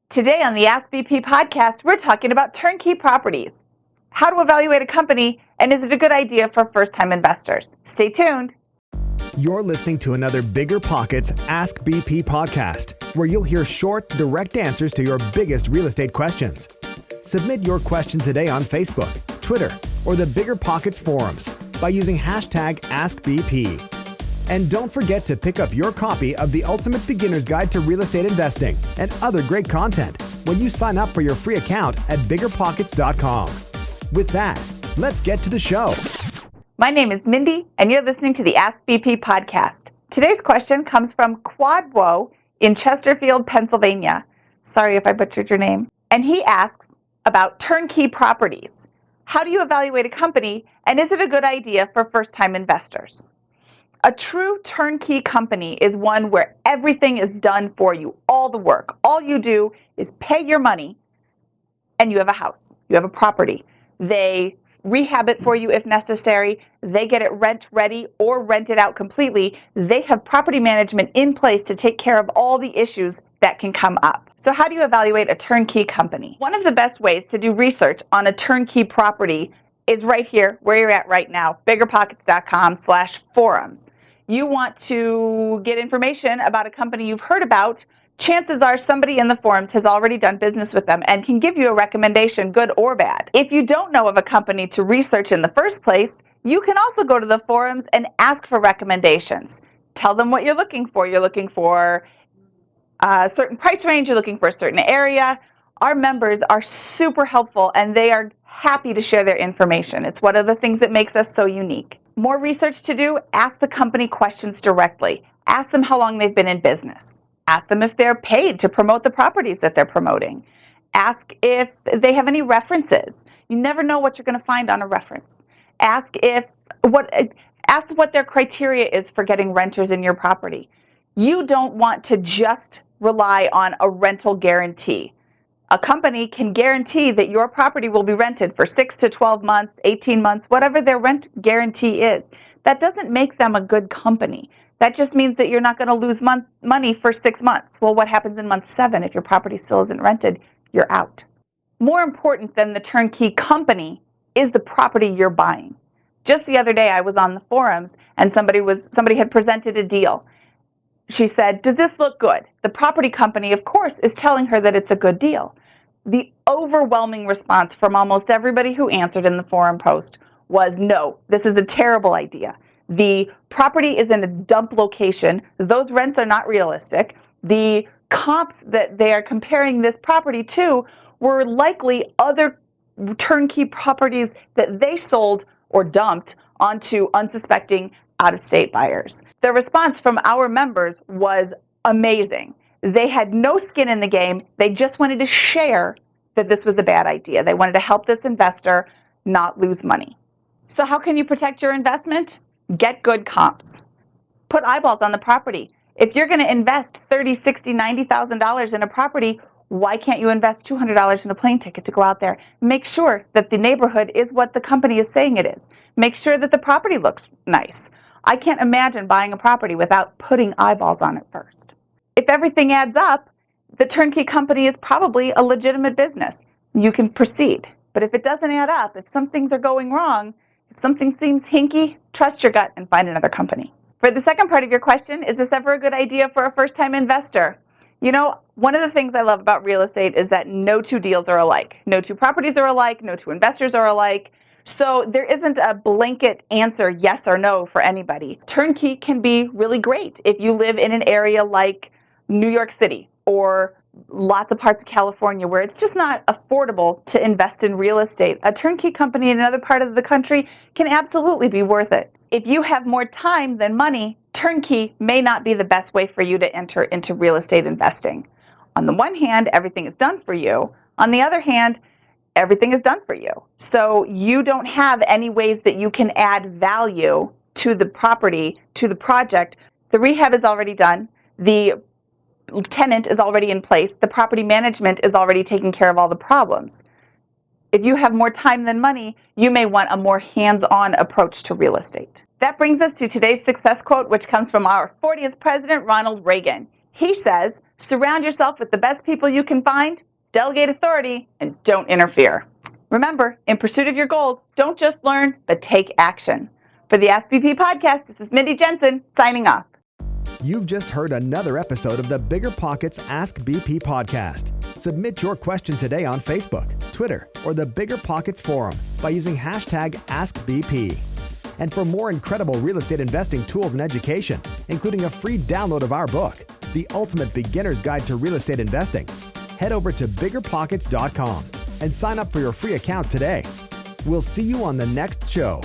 Today on the Ask BP podcast, we're talking about turnkey properties, how to evaluate a company, and is it a good idea for first-time investors? Stay tuned. You're listening to another BiggerPockets Ask BP podcast, where you'll hear short, direct answers to your biggest real estate questions. Submit your question today on Facebook, Twitter, or the BiggerPockets forums by using hashtag AskBP. And don't forget to pick up your copy of the Ultimate Beginner's Guide to Real Estate Investing and other great content when you sign up for your free account at BiggerPockets.com. With that, let's get to the show. My name is Mindy, and you're listening to the Ask BP podcast. Today's question comes from Quadwo in Chesterfield, Pennsylvania. Sorry if I butchered your name. And he asks about turnkey properties. How do you evaluate a company, and is it a good idea for first-time investors? A true turnkey company is one where everything is done for you, all the work. All you do is pay your money, and you have a house, you have a property. They rehab it for you if necessary. They get it rent ready or rent it out completely. They have property management in place to take care of all the issues that can come up. So how do you evaluate a turnkey company? One of the best ways to do research on a turnkey property is right here where you're at right now, BiggerPockets.com/forums. You want to get information about a company you've heard about. Chances are somebody in the forums has already done business with them and can give you a recommendation, good or bad. If you don't know of a company to research in the first place, you can also go to the forums and ask for recommendations. Tell them what you're looking for. You're looking for a certain price range, you're looking for a certain area. Our members are super helpful and they are happy to share their information. It's one of the things that makes us so unique. More research to do? Ask the company questions directly. Ask them how long they've been in business. Ask them if they're paid to promote the properties that they're promoting. Ask if they have any references. You never know what you're going to find on a reference. Ask what their criteria is for getting renters in your property. You don't want to just rely on a rental guarantee. A company can guarantee that your property will be rented for 6 to 12 months, 18 months, whatever their rent guarantee is. That doesn't make them a good company. That just means that you're not going to lose money for 6 months. Well, what happens in month 7 if your property still isn't rented? You're out. More important than the turnkey company is the property you're buying. Just the other day, I was on the forums and somebody had presented a deal. She said, "Does this look good?" The property company, of course, is telling her that it's a good deal. The overwhelming response from almost everybody who answered in the forum post was, "No, this is a terrible idea. The property is in a dump location. Those rents are not realistic. The comps that they are comparing this property to were likely other turnkey properties that they sold or dumped onto unsuspecting out-of-state buyers." The response from our members was amazing. They had no skin in the game. They just wanted to share that this was a bad idea. They wanted to help this investor not lose money. So how can you protect your investment? Get good comps. Put eyeballs on the property. If you're going to invest $30,000, $60,000, $90,000 in a property, why can't you invest $200 in a plane ticket to go out there? Make sure that the neighborhood is what the company is saying it is. Make sure that the property looks nice. I can't imagine buying a property without putting eyeballs on it first. If everything adds up, the turnkey company is probably a legitimate business. You can proceed. But if it doesn't add up, if some things are going wrong, if something seems hinky, trust your gut and find another company. For the second part of your question, is this ever a good idea for a first-time investor? You know, one of the things I love about real estate is that no two deals are alike. No two properties are alike. No two investors are alike. So there isn't a blanket answer, yes or no, for anybody. Turnkey can be really great if you live in an area like New York City or lots of parts of California where it's just not affordable to invest in real estate. A turnkey company in another part of the country can absolutely be worth it. If you have more time than money, turnkey may not be the best way for you to enter into real estate investing. On the one hand, everything is done for you. On the other hand, everything is done for you. So you don't have any ways that you can add value to the property, to the project. The rehab is already done. The tenant is already in place. The property management is already taking care of all the problems. If you have more time than money, you may want a more hands-on approach to real estate. That brings us to today's success quote, which comes from our 40th president, Ronald Reagan. He says, surround yourself with the best people you can find, delegate authority, and don't interfere. Remember, in pursuit of your goals, don't just learn, but take action. For the Ask BP podcast, this is Mindy Jensen signing off. You've just heard another episode of the BiggerPockets Ask BP podcast. Submit your question today on Facebook, Twitter, or the BiggerPockets forum by using hashtag AskBP. And for more incredible real estate investing tools and education, including a free download of our book, The Ultimate Beginner's Guide to Real Estate Investing, head over to BiggerPockets.com and sign up for your free account today. We'll see you on the next show.